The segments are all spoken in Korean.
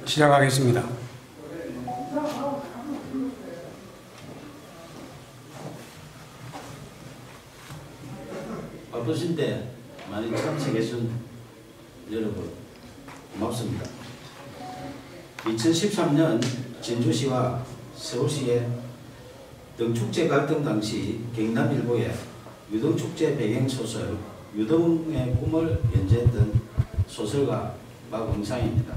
시작하겠습니다. 바쁘신데 많이 참석해준 여러분 고맙습니다. 2013년 진주시와 서울시의 등축제 갈등 당시 경남일보의 유등축제 배경소설 유등의 꿈을 연재했던 소설가 박응상입니다.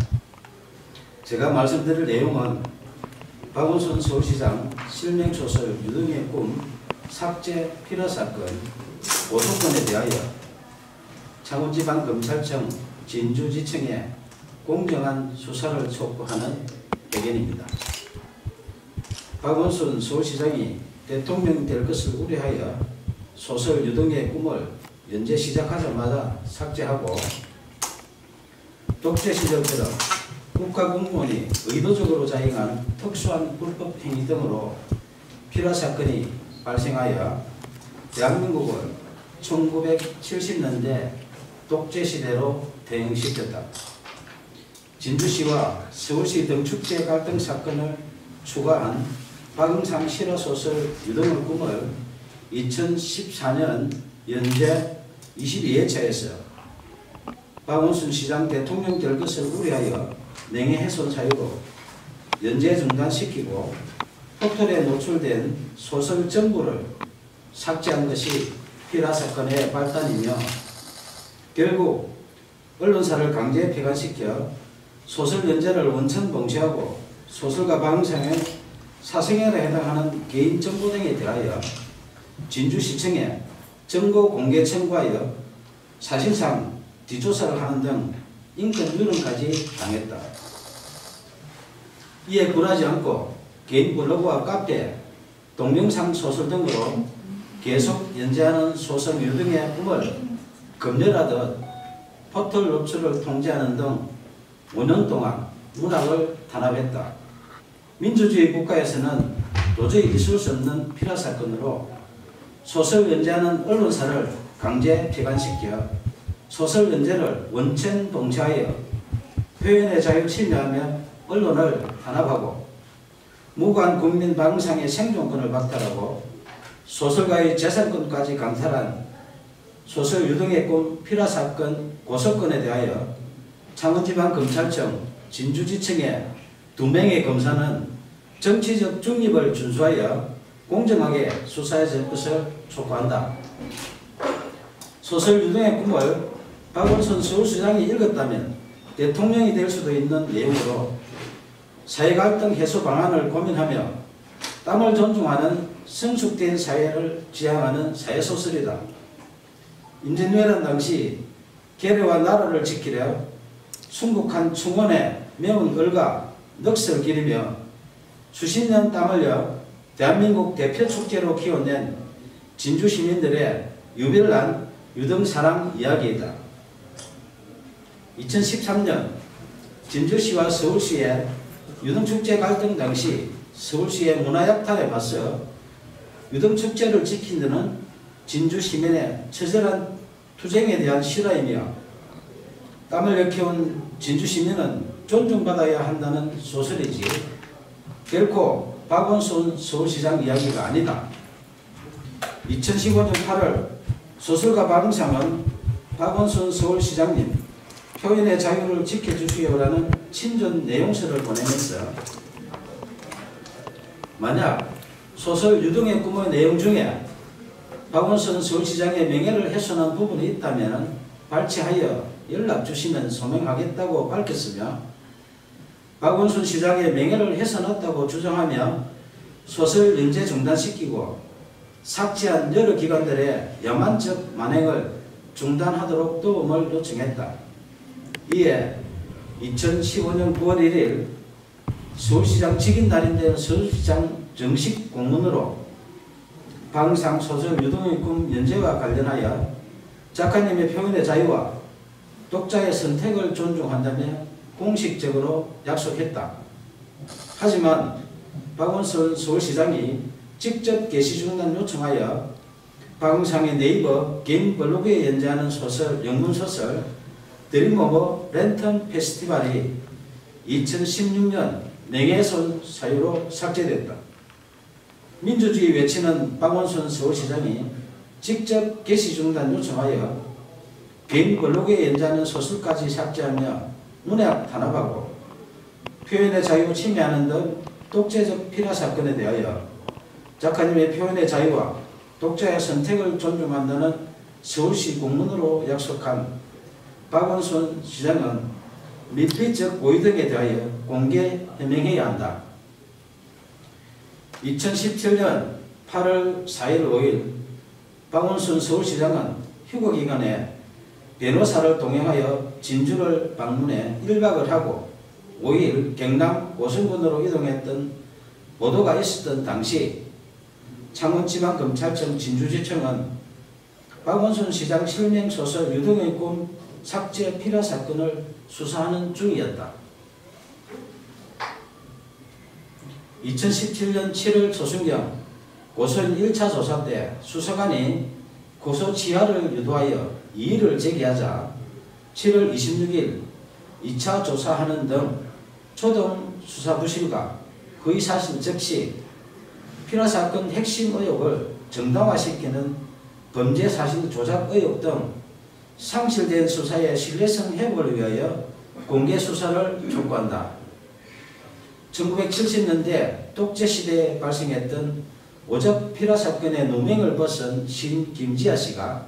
제가 말씀드릴 내용은 박원순 서울시장 실명소설 유등의 꿈 삭제 필화사건 고소건에 대하여 창원지방검찰청 진주지청에 공정한 수사를 촉구하는 배경입니다. 박원순 서울시장이 대통령이 될 것을 우려하여 소설 유등의 꿈을 연재 시작하자마자 삭제하고 독재 시절처럼 국가공무원이 의도적으로 자행한 특수한 불법 행위 등으로 필화사건이 발생하여 대한민국을 1970년대 독재시대로 대응시켰다. 진주시와 서울시 등축제 갈등 사건을 추가한 박응상 실화소설 유등의 꿈을 2014년 연재 22회차에서 박원순 시장 대통령 될 것을 우려하여 명예훼손 사유로 연재 중단시키고 포털에 노출된 소설 전부를 삭제한 것이 필화사건의 발단이며 결국 언론사를 강제 폐간시켜 소설 연재를 원천 봉쇄하고 소설가 박응상의 사생활에 해당하는 개인 정보 등에 대하여 진주시청에 정보 공개 청구하여 사실상 뒷조사를 하는 등 인권 유린까지 당했다. 이에 굴하지 않고 개인 블로그와 카페, 동영상 소설 등으로 계속 연재하는 소설 유등의 꿈을 검열하듯 포털 노출을 통제하는 등 5년 동안 문학을 탄압했다. 민주주의 국가에서는 도저히 있을 수 없는 필화사건으로 소설 연재하는 언론사를 강제 폐간시켜 소설 연재를 원천 봉쇄하여 표현의 자유를 침해하며 언론을 탄압하고 무고한 국민 박응상의 생존권을 박탈하고 소설가의 재산권까지 강탈한 소설 유등의 꿈 필화사건 고소건에 대하여 창원지방검찰청 진주지청의 2명의 검사는 정치적 중립을 준수하여 공정하게 수사해 줄 것을 촉구한다. 소설 유등의 꿈을 박원순 서울시장이 읽었다면 대통령이 될 수도 있는 내용으로 사회갈등 해소 방안을 고민하며 땀을 존중하는 성숙된 사회를 지향하는 사회소설이다. 임진왜란 당시 계례와 나라를 지키려 순국한 충원에 매운 을과 넋을 기리며 수십 년 땀 흘려 대한민국 대표 축제로 키워낸 진주 시민들의 유별난 유등사랑 이야기이다. 2013년 진주시와 서울시의 유등축제 갈등 당시 서울시의 문화약탈에 맞서 유등축제를 지킨 데는 진주 시민의 처절한 투쟁에 대한 실화이며 땀을 일깨운 진주 시민은 존중받아야 한다는 소설이지 결코 박원순 서울시장 이야기가 아니다. 2015년 8월 소설가 박응상은 박원순 서울시장님 표현의 자유를 지켜주시오라는 친전 내용서를 보내면서 만약 소설 유등의 꿈의 내용 중에 박원순 서울시장의 명예를 훼손한 부분이 있다면 발췌하여 연락 주시면 소명하겠다고 밝혔으며 박원순 시장의 명예를 훼손했다고 주장하며 소설 연재 중단시키고 삭제한 여러 기관들의 야만적 만행을 중단하도록 도움을 요청했다. 이에 2015년 9월 1일 서울시장 직인날인데 서울시장 정식 공문으로 박응상 소설 유등의 꿈 연재와 관련하여 작가님의 표현의 자유와 독자의 선택을 존중한다며 공식적으로 약속했다. 하지만 박원순 서울시장이 직접 게시 중단 요청하여 박응상의 네이버 개인 블로그에 연재하는 소설, 영문소설 드림오버 랜턴 페스티벌이 2016년 명예훼손 사유로 삭제됐다. 민주주의 외치는 박원순 서울시장이 직접 게시 중단 요청하여 개인 블로그에 연재하는 소설까지 삭제하며 문학 탄압하고 표현의 자유 침해하는 등 독재적 피라 사건에 대하여 작가님의 표현의 자유와 독자의 선택을 존중한다는 서울시 공문으로 약속한 박원순 시장은 밀폐적 고의 등에 대하여 공개 해명해야 한다. 2017년 8월 4일 5일 박원순 서울시장은 휴거기간에 변호사를 동행하여 진주를 방문해 1박을 하고 5일 경남 고성군으로 이동했던 보도가 있었던 당시 창원지방검찰청 진주지청은 박원순 시장 실명소설 유등의 꿈 삭제 피라 사건을 수사하는 중이었다. 2017년 7월 초순경 고소인 1차 조사 때 수사관이 고소 취하를 유도하여 이의를 제기하자 7월 26일 2차 조사하는 등 초동 수사 부실과 허위사실 적시, 피라사건 핵심 의혹을 정당화시키는 범죄사실 조작 의혹 등 상실된 수사의 신뢰성 회복을 위하여 공개 수사를 촉구한다. 1970년대 독재시대에 발생했던 오적 피라사건의 누명을 벗은 시인 김지아 씨가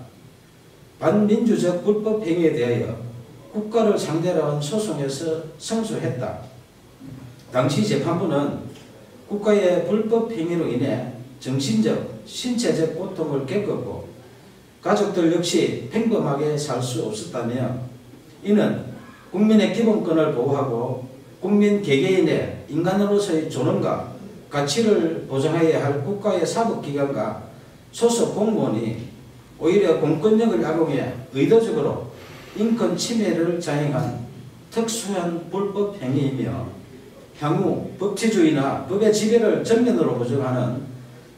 반민주적 불법 행위에 대하여 국가를 상대로 한 소송에서 승소했다. 당시 재판부는 국가의 불법 행위로 인해 정신적, 신체적 고통을 겪었고 가족들 역시 평범하게 살 수 없었다며 이는 국민의 기본권을 보호하고 국민 개개인의 인간으로서의 존엄과 가치를 보장해야 할 국가의 사법기관과 소속 공무원이 오히려 공권력을 악용해 의도적으로 인권 침해를 자행한 특수한 불법 행위이며 향후 법치주의나 법의 지배를 정면으로 부정하는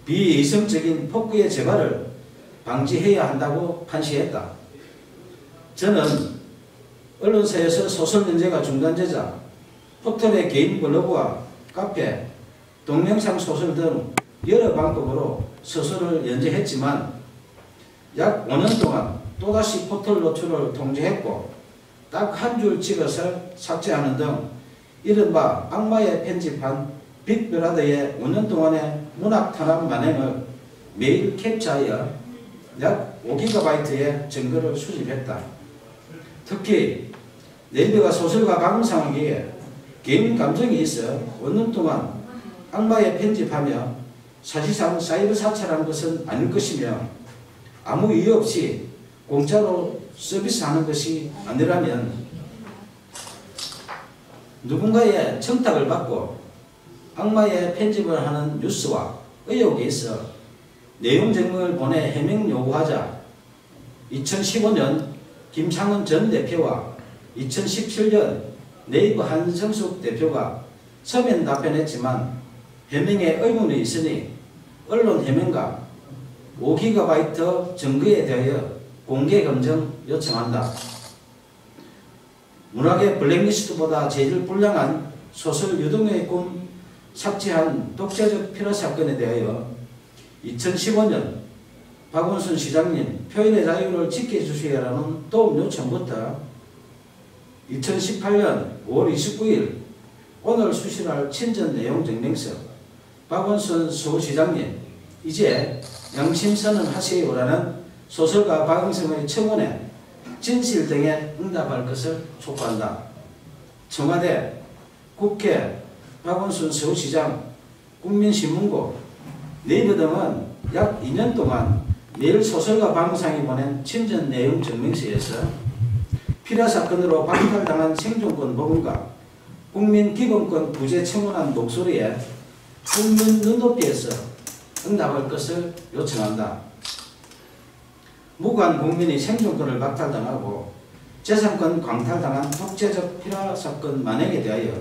비이성적인 폭구의 재발을 방지해야 한다고 판시했다. 저는 언론사에서 소설 연재가 중단되자 포털의 개인 블로그와 카페, 동영상 소설 등 여러 방법으로 소설을 연재했지만 약 5년 동안 또다시 포털 노출을 통제했고 딱 한 줄 찍어서 삭제하는 등 이른바 악마의 편집한 빅브라더의 5년 동안의 문학 탄압 만행을 매일 캡처하여 약 5GB의 증거를 수집했다. 특히 네이버가 소설가 박은상에게 개인 감정이 있어 5년 동안 악마의 편집하며 사실상 사이버 사찰한 것은 아닐 것이며 아무 이유 없이 공짜로 서비스하는 것이 아니라면 누군가의 청탁을 받고 악마의 편집을 하는 뉴스와 의혹에 있어 내용 증명을 보내 해명 요구하자 2015년 김창원 전 대표와 2017년 네이버 한성숙 대표가 서면 답변했지만 해명에 의문이 있으니 언론 해명과 5GB 증거에 대하여 공개 검증 요청한다. 문학의 블랙리스트보다 재질 불량한 소설 유등의 꿈 삭제한 독재적 피라 사건에 대하여 2015년 박원순 시장님 표현의 자유를 지켜주시라는 도움 요청부터 2018년 5월 29일 오늘 수신할 친전 내용 증명서 박원순 서울시장님 이제 양심선언 하세요라는 소설가 박응성의 청원에 진실 등에 응답할 것을 촉구한다. 청와대, 국회, 박원순 서울시장, 국민신문고, 네이버 등은 약 2년 동안 매일 소설가 박응상이 보낸 친전 내용 증명서에서 피라 사건으로 박탈당한 생존권 보험과 국민 기본권 부재 청원한 목소리에 국민 눈높이에서 응답할 것을 요청한다. 무고한 국민이 생존권을 박탈당하고 재산권 광탈당한 독재적 피라 사건 만행에 대하여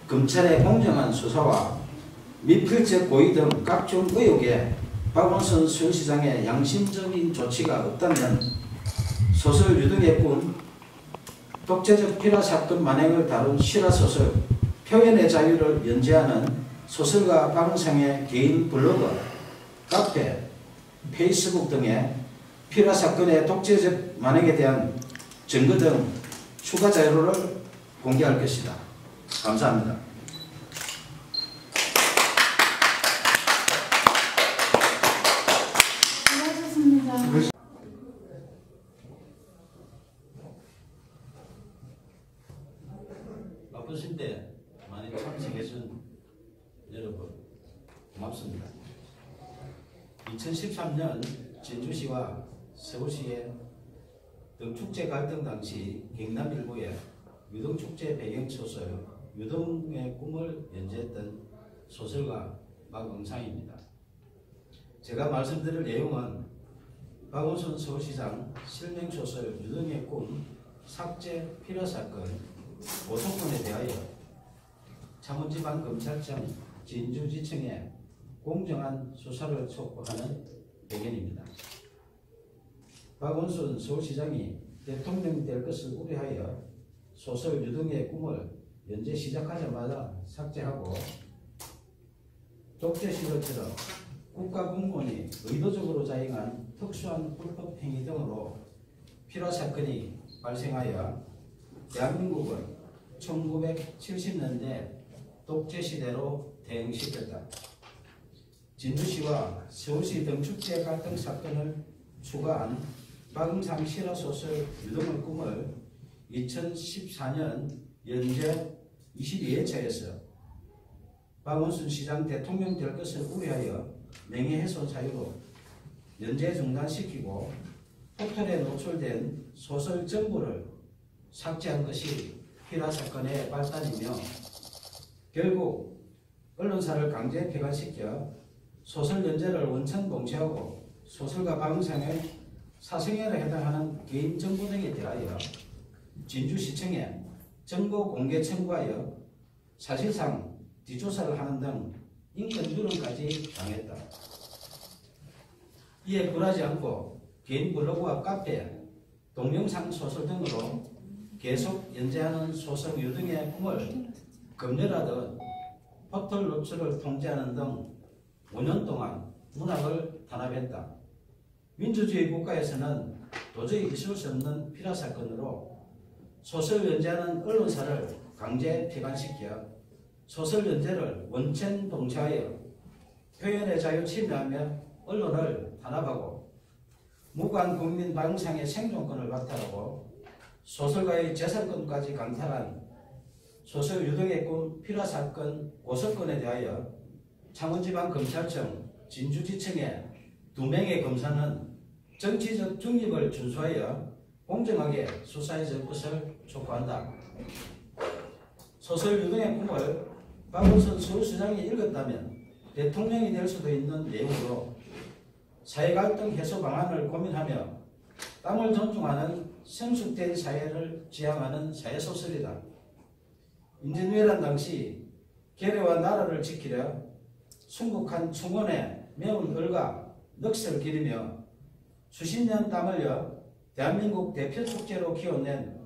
검찰의 공정한 수사와 미필적 고의 등 각종 의혹에 박원순 서울시장의 양심적인 조치가 없다면 소설 유등의 꿈 독재적 피라 사건 만행을 다룬 실화소설 표현의 자유를 연재하는 소설가 박은상의 개인 블로그, 카페, 페이스북 등에 피라 사건의 독재적 만행에 대한 증거 등 추가 자료를 공개할 것이다. 감사합니다. 수고하셨습니다. 바쁘실 때 많이 참석해준 여러분 고맙습니다. 2013년 진주시와 서울시의 등축제 갈등 당시 경남일보의 유등축제 배경소설 유등의 꿈을 연재했던 소설가 박은상입니다. 제가 말씀드릴 내용은 박원순 서울시장 실명소설 유등의 꿈 삭제 필요 사건 고소권에 대하여 창원지방검찰청 진주지청에 공정한 수사를 촉구하는 배경입니다. 박원순 서울시장이 대통령이 될 것을 우려하여 소설 유등의 꿈을 연재 시작하자마자 삭제하고 독재 시절처럼 국가공무원이 의도적으로 자행한 특수한 불법 행위 등으로 필화 사건이 발생하여 대한민국은 1970년대 독재 시대로 대응시켰다. 진주시와 서울시 등축제 갈등 사건을 추가한 박은상 실화소설 유등의 꿈을 2014년 연재 22회차에서 박원순 시장 대통령 될 것을 우려하여 명예훼손 사유로 연재 중단시키고 포털에 노출된 소설 전부를 삭제한 것이 필화 사건의 발단이며 결국 언론사를 강제 폐간시켜 소설 연재를 원천 봉쇄하고 소설가 박은상의 사생활에 해당하는 개인 정보 등에 대하여 진주시청에 정보 공개 청구하여 사실상 뒷조사를 하는 등 인권 유린까지 당했다. 이에 굴하지 않고 개인 블로그와 카페, 동영상 소설 등으로 계속 연재하는 소설 유등의 꿈을 검열하듯 포털 노출을 통제하는 등 5년 동안 문학을 탄압했다. 민주주의 국가에서는 도저히 있을 수 없는 필화 사건으로 소설 연재하는 언론사를 강제 폐간시켜 소설 연재를 원천 봉쇄하여 표현의 자유 침해하며 언론을 탄압하고 무관 국민 박은상의 생존권을 박탈하고 소설가의 재산권까지 강탈한 소설 유등의 꿈 필화 사건 고소권에 대하여 창원지방검찰청 진주지청의 2명의 검사는 정치적 중립을 준수하여 공정하게 수사해 줄 것을 촉구한다. 소설 유등의 꿈을 박원순 서울시장이 읽었다면 대통령이 될 수도 있는 내용으로 사회갈등 해소 방안을 고민하며 땀을 존중하는 성숙된 사회를 지향하는 사회소설이다. 임진왜란 당시 계례와 나라를 지키려 순국한 충원에 매운 얼과 넋을 기리며 수십 년 땀 흘려 대한민국 대표 축제로 키워낸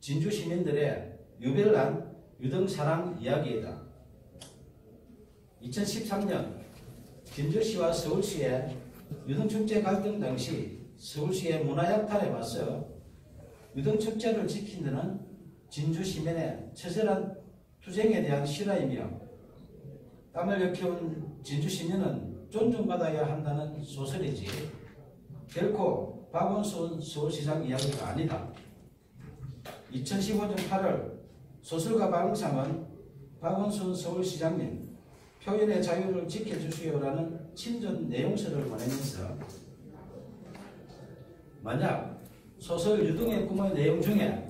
진주 시민들의 유별난 유등사랑 이야기이다. 2013년 진주시와 서울시의 유등축제 갈등 당시 서울시의 문화약탈에 맞서 유등축제를 지킨 데는 진주 시민의 처절한 투쟁에 대한 실화이며 땀을 일깨운 진주 시민은 존중받아야 한다는 소설이지 결코 박원순 서울시장 이야기가 아니다. 2015년 8월 소설가 박은상은 박원순 서울시장님 표현의 자유를 지켜주시오라는 친전 내용서를 보내면서 만약 소설 유등의 꿈의 내용 중에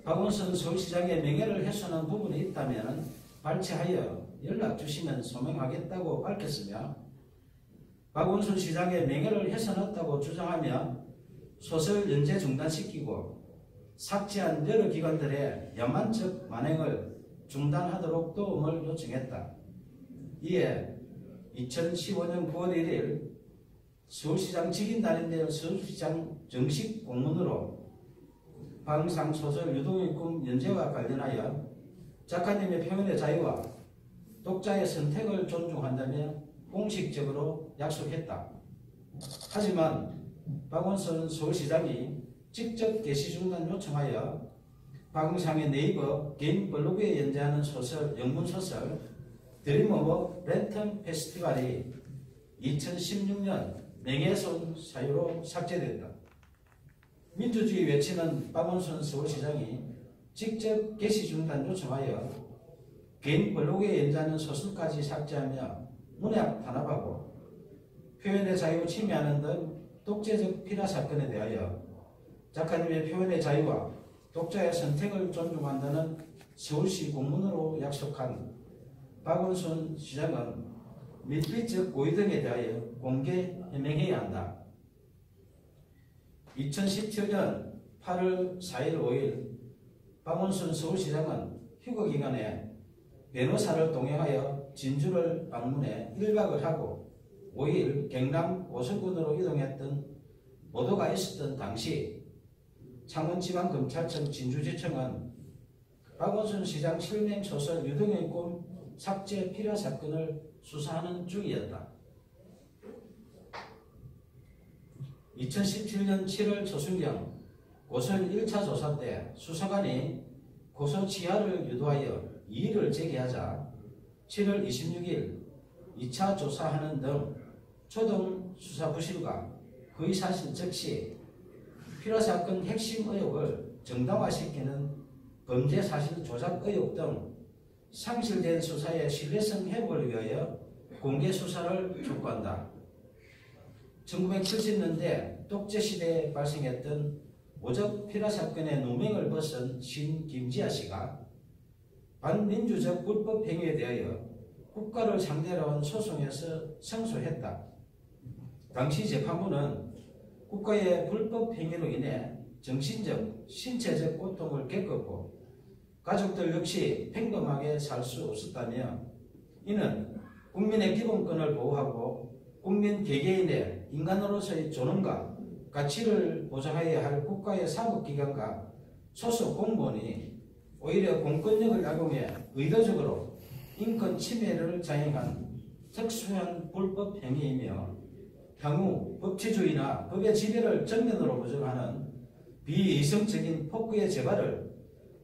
박원순 서울시장의 명예를 훼손한 부분이 있다면 발췌하여 연락 주시면 소명하겠다고 밝혔으며 박원순 시장의 명예를 훼손했다고 주장하며 소설 연재 중단시키고 삭제한 여러 기관들의 야만적 만행을 중단하도록 도움을 요청했다. 이에 2015년 9월 1일 서울시장 직인단인된 서울시장 정식 공문으로 방상 소설 유동의 꿈 연재와 관련하여 작가님의 표현의 자유와 독자의 선택을 존중한다며 공식적으로 약속했다. 하지만 박원순 서울시장이 직접 게시 중단 요청하여 방상의 네이버 개인 블로그에 연재하는 소설, 영문소설 드림 오브 랜턴 페스티벌이 2016년 명예훼손 사유로 삭제됐다. 민주주의 외치는 박원순 서울시장이 직접 게시 중단 요청하여 개인 블로그에 연재하는 소설까지 삭제하며 문학 탄압하고 표현의 자유 침해하는 등 독재적 피라 사건에 대하여 작가님의 표현의 자유와 독자의 선택을 존중한다는 서울시 공문으로 약속한 박원순 시장은 밀필적 고의 등에 대하여 공개 해명해야 한다. 2017년 8월 4일 5일 박원순 서울시장은 휴거기간에 변호사를 동행하여 진주를 방문해 1박을 하고 5일 경남 오수군으로 이동했던 보도가 있었던 당시 창원지방검찰청 진주지청은 박원순 시장 실명 소설 유동의 꿈 삭제 필요 사건을 수사하는 중이었다. 2017년 7월 초순경 고소인 1차 조사 때 수사관이 고소 취하를 유도하여 이의를 제기하자 7월 26일 2차 조사하는 등 초동 수사 부실과 거의 사실 적시 필요사건 핵심 의혹을 정당화시키는 범죄 사실 조작 의혹 등 상실된 수사의 신뢰성 회복을 위하여 공개 수사를 촉구한다. 1970년대 독재시대에 발생했던 오적 필요사건의 누명을 벗은 신 김지아 씨가 반민주적 불법 행위에 대하여 국가를 상대로 한 소송에서胜소했다. 당시 재판부는 국가의 불법 행위로 인해 정신적, 신체적 고통을 겪었고 가족들 역시 평범하게 살 수 없었다며 이는 국민의 기본권을 보호하고 국민 개개인의 인간으로서의 존엄과 가치를 보장해야 할 국가의 사법기관과 소속 공무원이 오히려 공권력을 악용해 의도적으로 인권 침해를 자행한 특수한 불법 행위이며 향후 법치주의나 법의 지배를 정면으로 부정하는 비이성적인 폭구의 재발을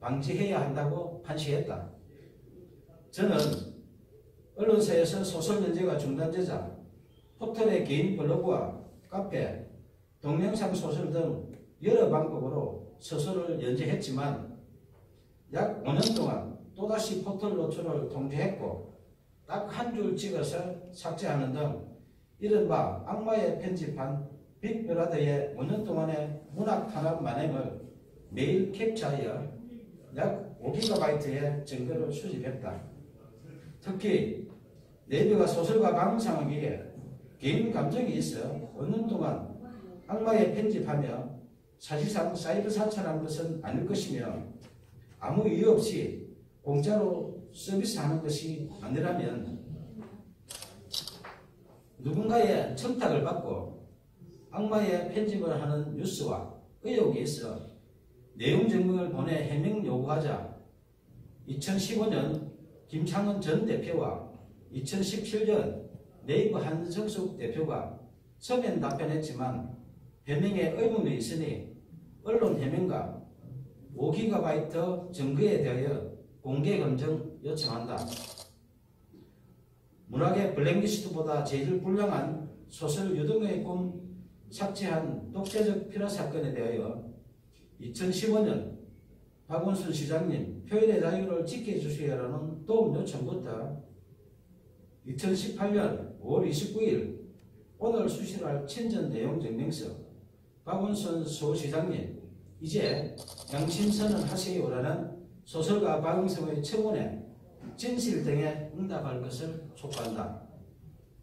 방지해야 한다고 판시했다. 저는 언론사에서 소설 연재가 중단되자 포털의 개인 블로그와 카페, 동영상 소설 등 여러 방법으로 소설을 연재했지만 약 5년 동안 또다시 포털 노출을 통제했고 딱 한 줄 찍어서 삭제하는 등 이른바 악마의 편집한 빅브라더의 5년 동안의 문학 탄압 만행을 매일 캡처하여 약 5GB의 증거를 수집했다. 특히 네이버가 소설가 방상하기에 개인 감정이 있어 5년 동안 악마의 편집하며 사실상 사이버 사찰한 것은 아닐 것이며 아무 이유 없이 공짜로 서비스하는 것이 아니라면 누군가의 청탁을 받고 악마의 편집을 하는 뉴스와 의혹이 있어 내용 증명을 보내 해명 요구하자 2015년 김창원 전 대표와 2017년 네이버 한성숙 대표가 서면 답변했지만 해명에 의문이 있으니 언론 해명과 5GB 증거에 대하여 공개 검증 요청한다. 문학의 블랙리스트보다 제일 불량한 소설 유동의 꿈 삭제한 독재적 필요 사건에 대하여 2015년 박원순 시장님 표현의 자유를 지켜주시라는 도움 요청부터 2018년 5월 29일 오늘 수시할 친전 내용 증명서 박원순 서울시장님 이제 양심선언 하세요라는 소설가 박응성의 청원에 진실 등에 응답할 것을 촉구한다.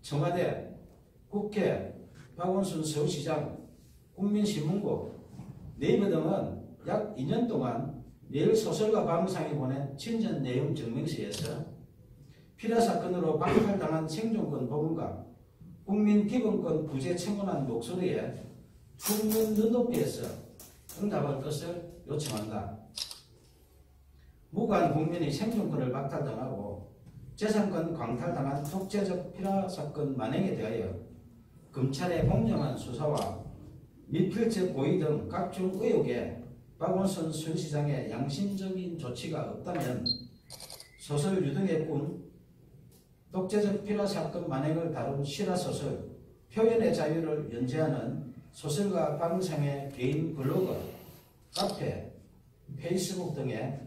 청와대, 국회, 박원순 서울시장, 국민신문고, 네이버 등은 약 2년 동안 매일 소설가 박응상이 보낸 친전 내용 증명서에서 필요사건으로 박탈당한 생존권 보험과 국민 기본권 부재 청원한 목소리에 국민 눈높이에서 응답할 것을 요청한다. 무고한 국민의 생존권을 박탈당하고 재산권 광탈당한 독재적 피라 사건 만행에 대하여 검찰의 공정한 수사와 미필적 고의 등 각종 의혹에 박원순 서울시장의 양심적인 조치가 없다면 소설 유등의 꿈, 독재적 피라 사건 만행을 다룬 실화소설 표현의 자유를 연재하는 소설가 박은상의 개인 블로그, 카페, 페이스북 등의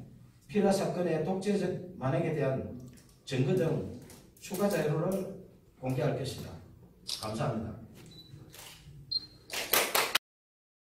피라 사건의 독재적 만행에 대한 증거 등 추가 자료를 공개할 것이다. 감사합니다.